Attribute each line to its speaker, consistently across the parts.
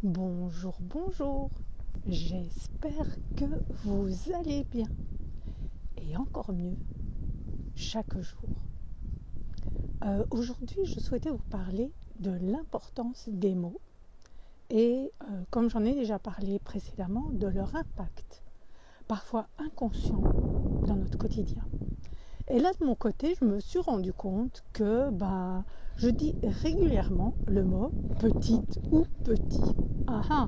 Speaker 1: Bonjour, bonjour, j'espère que vous allez bien et encore mieux chaque jour. Aujourd'hui, je souhaitais vous parler de l'importance des mots et, comme j'en ai déjà parlé précédemment, de leur impact, parfois inconscient, dans notre quotidien. Et là, de mon côté, je me suis rendu compte que je dis régulièrement le mot petite ou petit. Ah ah.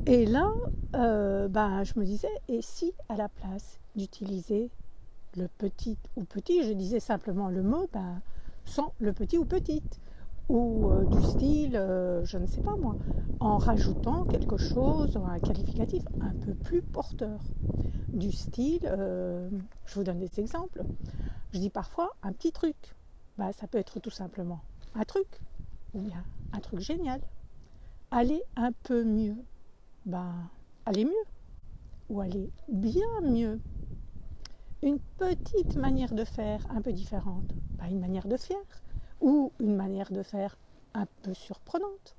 Speaker 1: Et là, je me disais, et si à la place d'utiliser le petit ou petit, je disais simplement le mot sans le petit ou petite, ou du style, je ne sais pas moi, en rajoutant quelque chose, un qualificatif un peu plus porteur, du style, je vous donne des exemples, je dis parfois un petit truc, ça peut être tout simplement un truc, ou bien un truc génial, aller un peu mieux, aller mieux, ou aller bien mieux. Une petite manière de faire un peu différente, une manière de faire, ou une manière de faire un peu surprenante.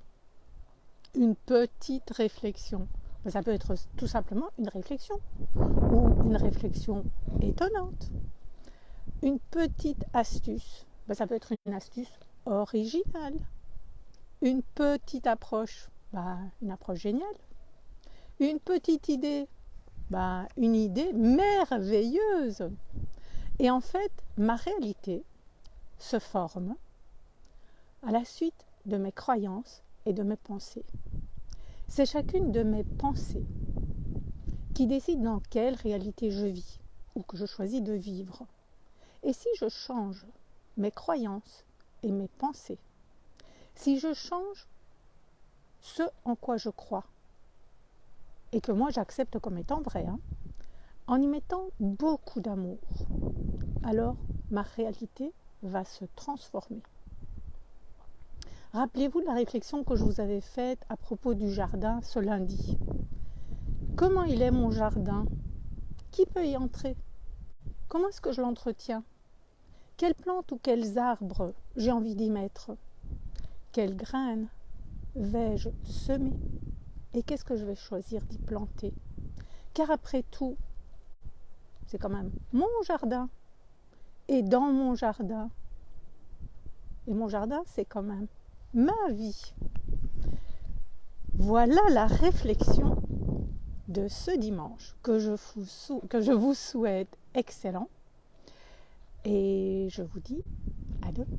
Speaker 1: Une petite réflexion, ça peut être tout simplement une réflexion, ou une réflexion étonnante. Une petite astuce, ça peut être une astuce originale. Une petite approche, une approche géniale. Une petite idée, une idée merveilleuse. Et en fait, ma réalité se forme à la suite de mes croyances et de mes pensées. C'est chacune de mes pensées qui décide dans quelle réalité je vis ou que je choisis de vivre. Et si je change mes croyances et mes pensées, si je change ce en quoi je crois et que moi j'accepte comme étant vrai, en y mettant beaucoup d'amour, alors ma réalité va se transformer. Rappelez-vous de la réflexion que je vous avais faite à propos du jardin ce lundi. Comment il est mon jardin? Qui peut y entrer? Comment est-ce que je l'entretiens? Quelles plantes ou quels arbres j'ai envie d'y mettre? Quelles graines vais-je semer? Et qu'est-ce que je vais choisir d'y planter? Car après tout, c'est quand même mon jardin. Et dans mon jardin, c'est quand même ma vie. Voilà la réflexion de ce dimanche que je vous souhaite excellent. Et je vous dis à demain.